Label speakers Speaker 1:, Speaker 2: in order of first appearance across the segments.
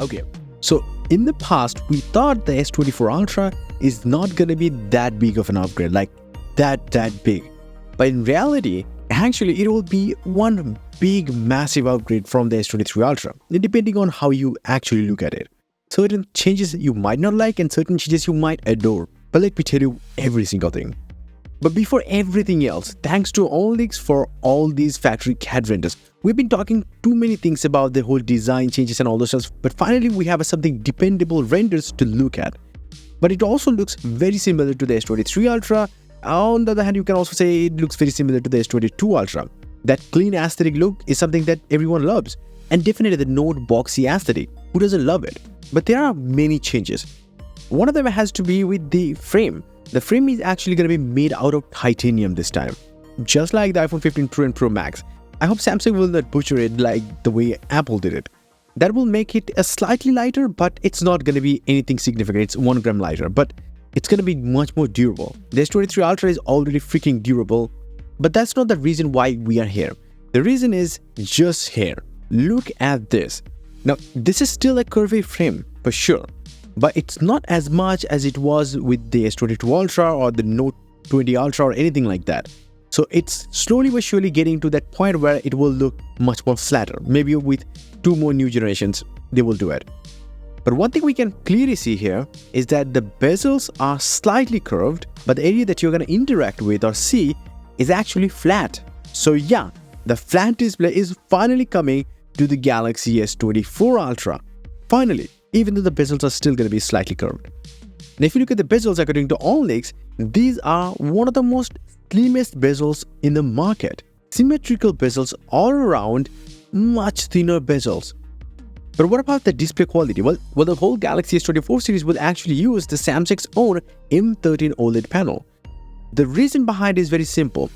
Speaker 1: Okay, so in the past, we thought the S24 Ultra is not going to be that big of an upgrade, like that big. But in reality, actually, it will be one big, massive upgrade from the S23 Ultra, depending on how you actually look at it. Certain changes you might not like and certain changes you might adore. But let me tell you every single thing. But before everything else, thanks to OnLeaks for all these factory CAD renders. We've been talking too many things about the whole design changes and all those stuff, but finally we have something dependable renders to look at. But it also looks very similar to the S23 Ultra. On the other hand, you can also say it looks very similar to the S22 Ultra. That clean aesthetic look is something that everyone loves, and definitely the Note boxy aesthetic. Who doesn't love it? But there are many changes. One of them has to be with the frame. The frame is actually going to be made out of titanium this time, just like the iPhone 15 Pro and Pro Max. I hope Samsung will not butcher it like the way Apple did it. That will make it a slightly lighter, but it's not going to be anything significant. It's 1 gram lighter, but it's going to be much more durable. The S23 Ultra is already freaking durable, but that's not the reason why we are here. The reason is just here. Look at this. Now, this is still a curvy frame for sure, but it's not as much as it was with the S22 Ultra or the Note 20 Ultra or anything like that. So it's slowly but surely getting to that point where it will look much more flatter. Maybe with 2 more new generations, they will do it. But one thing we can clearly see here is that the bezels are slightly curved, but the area that you're going to interact with or see is actually flat. So yeah, the flat display is finally coming to the Galaxy S24 Ultra. Finally, even though the bezels are still going to be slightly curved. And if you look at the bezels according to OnLeaks, these are one of the most slimmest bezels in the market. Symmetrical bezels all around, much thinner bezels. But what about the display quality? Well, the whole Galaxy S24 series will actually use the Samsung's own M13 OLED panel. The reason behind it is very simple.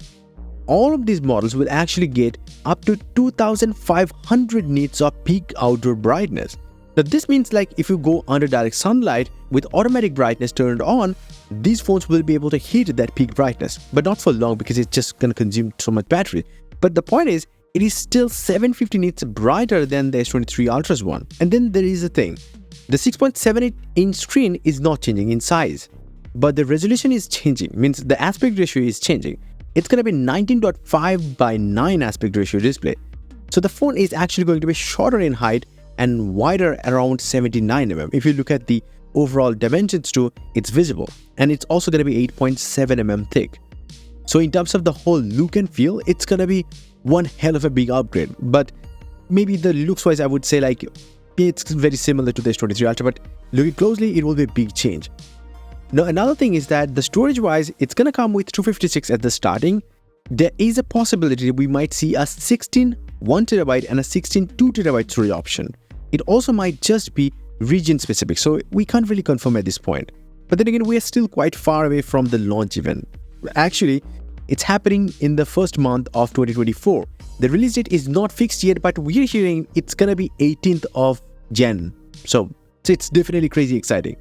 Speaker 1: All of these models will actually get up to 2500 nits of peak outdoor brightness. Now this means like if you go under direct sunlight with automatic brightness turned on, these phones will be able to hit that peak brightness, but not for long because it's just going to consume so much battery. But the point is, it is still 750 nits brighter than the S23 Ultra's one. And then there is a thing. The 6.78-inch screen is not changing in size, but the resolution is changing, means the aspect ratio is changing. It's going to be 19.5 by 9 aspect ratio display. So the phone is actually going to be shorter in height and wider around 79 mm. If you look at the overall dimensions too, it's visible. And it's also going to be 8.7 mm thick. So in terms of the whole look and feel, it's going to be one hell of a big upgrade. But maybe the looks wise, I would say like it's very similar to the S23 Ultra, but looking closely, it will be a big change. Now another thing is that the storage wise, it's going to come with 256 at the starting. There is a possibility we might see a 16 1TB and a 16 2TB storage option. It also might just be region specific, so we can't really confirm at this point. But then again, we are still quite far away from the launch event. Actually, it's happening in the first month of 2024. The release date is not fixed yet, but we're hearing it's gonna be 18th of Jan. So it's definitely crazy exciting.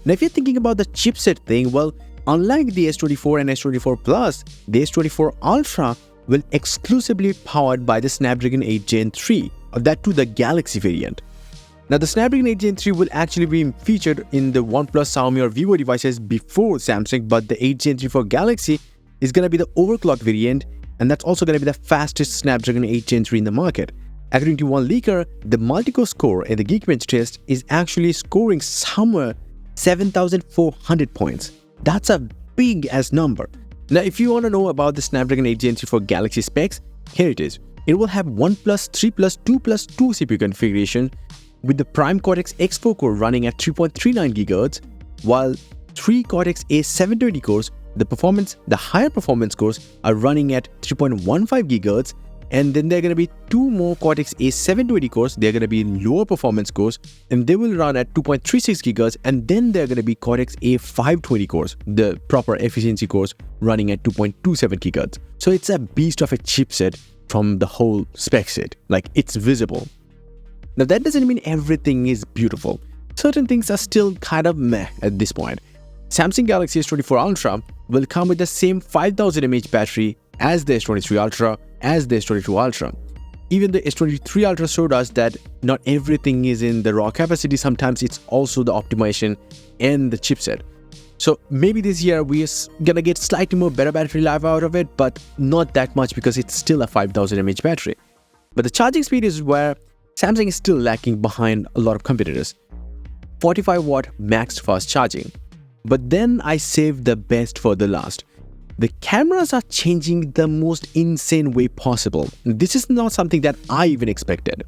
Speaker 1: Now, if you're thinking about the chipset thing, well, unlike the S24 and S24 Plus, the S24 Ultra will exclusively powered by the Snapdragon 8 Gen 3, or that too the Galaxy variant. Now, the Snapdragon 8 Gen 3 will actually be featured in the OnePlus, Xiaomi or Vivo devices before Samsung, but the 8 Gen 3 for Galaxy is going to be the overclocked variant, and that's also going to be the fastest Snapdragon 8 Gen 3 in the market. According to one leaker, the multi-core score in the Geekbench test is actually scoring somewhere 7,400 points. That's a big-ass number. Now, if you want to know about the Snapdragon 8 Gen 3 for Galaxy specs, here it is. It will have 1+, 3+, 2+2 CPU configuration, with the Prime Cortex X4 core running at 3.39 GHz, while 3 Cortex A720 cores, the higher performance cores are running at 3.15 GHz, and then there are going to be 2 more Cortex A720 cores. They're going to be lower performance cores, and they will run at 2.36 GHz, and then they're going to be Cortex A520 cores, the proper efficiency cores running at 2.27 GHz. So it's a beast of a chipset from the whole spec set. Like, it's visible. Now, that doesn't mean everything is beautiful. Certain things are still kind of meh at this point. Samsung Galaxy S24 Ultra will come with the same 5000 mAh battery as the S23 Ultra, as the S22 Ultra. even the S23 Ultra showed us that not everything is in the raw capacity. Sometimes it's also the optimization and the chipset. So maybe this year we're gonna get slightly more better battery life out of it, but not that much because it's still a 5000 mAh battery. But the charging speed is where Samsung is still lacking behind a lot of competitors. 45-watt max fast charging. But then I saved the best for the last. The cameras are changing the most insane way possible. This is not something that I even expected.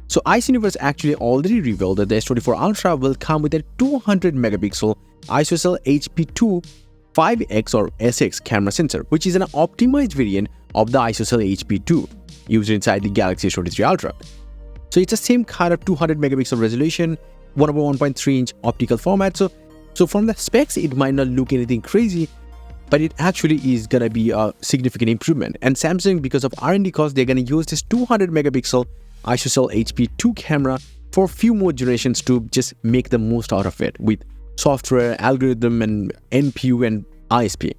Speaker 1: So Ice Universe actually already revealed that the S24 Ultra will come with a 200 megapixel ISOCELL HP2 5x or SX camera sensor, which is an optimized variant of the ISOCELL HP2 used inside the Galaxy S23 Ultra. So it's the same kind of 200 megapixel resolution, 1/1.3 inch optical format. So from the specs, it might not look anything crazy, but it actually is gonna be a significant improvement. And Samsung, because of R&D costs, they're gonna use this 200 megapixel ISOCELL HP2 camera for a few more generations to just make the most out of it with software, algorithm, and NPU and ISP.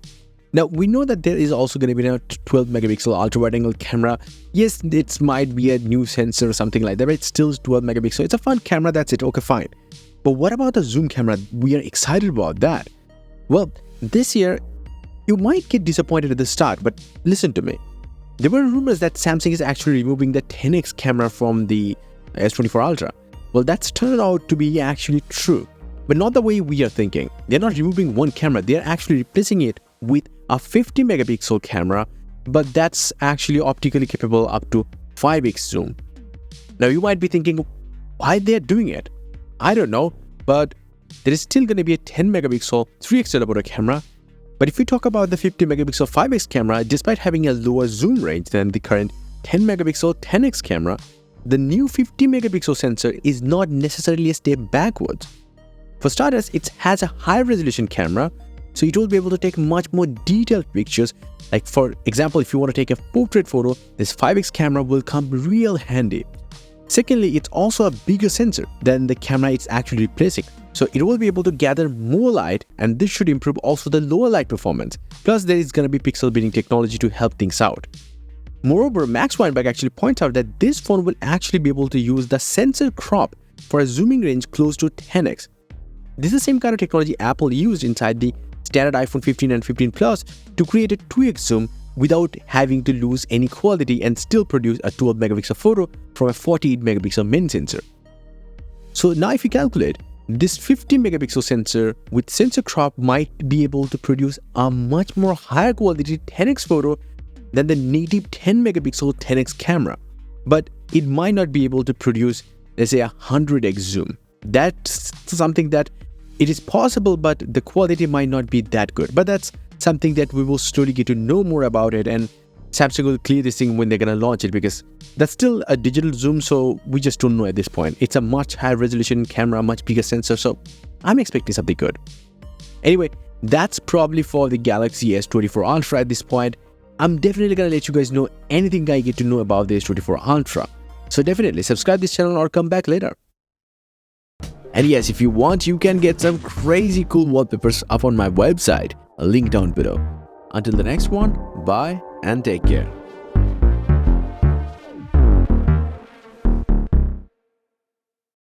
Speaker 1: Now, we know that there is also going to be a 12 megapixel ultra-wide-angle camera. Yes, it might be a new sensor or something like that, but it's still 12 megapixel. It's a fun camera, that's it, okay, fine. But what about the zoom camera? We are excited about that. Well, this year, you might get disappointed at the start, but listen to me. There were rumors that Samsung is actually removing the 10x camera from the S24 Ultra. Well, that's turned out to be actually true, but not the way we are thinking. They're not removing one camera, they're actually replacing it with a 50 megapixel camera, but that's actually optically capable up to 5x zoom. Now you might be thinking, why they're doing it? I don't know, but there is still going to be a 10 megapixel 3x teleporter camera. But if we talk about the 50 megapixel 5x camera, despite having a lower zoom range than the current 10 megapixel 10x camera, the new 50 megapixel sensor is not necessarily a step backwards. For starters, it has a high resolution camera, so it will be able to take much more detailed pictures. Like for example, if you want to take a portrait photo, this 5x camera will come real handy. Secondly, it's also a bigger sensor than the camera it's actually replacing. So it will be able to gather more light, and this should improve also the lower light performance. Plus there is going to be pixel binning technology to help things out. Moreover, Max Weinberg actually points out that this phone will actually be able to use the sensor crop for a zooming range close to 10x. This is the same kind of technology Apple used inside the standard iPhone 15 and 15 Plus to create a 2x zoom without having to lose any quality and still produce a 12 megapixel photo from a 48 megapixel main sensor. So now if you calculate, this 50 megapixel sensor with sensor crop might be able to produce a much more higher quality 10x photo than the native 10 megapixel 10x camera. But it might not be able to produce, let's say, a 100x zoom. That's something that it is possible, but the quality might not be that good. But that's something that we will slowly get to know more about it, and Samsung will clear this thing when they're gonna launch it, because that's still a digital zoom, so we just don't know at this point. It's a much higher resolution camera, much bigger sensor, so I'm expecting something good. Anyway, that's probably for the Galaxy S24 Ultra at this point. I'm definitely gonna let you guys know anything I get to know about the S24 Ultra. So definitely subscribe this channel or come back later. And yes, if you want, you can get some crazy cool wallpapers up on my website. A link down below. Until the next one, bye and take care.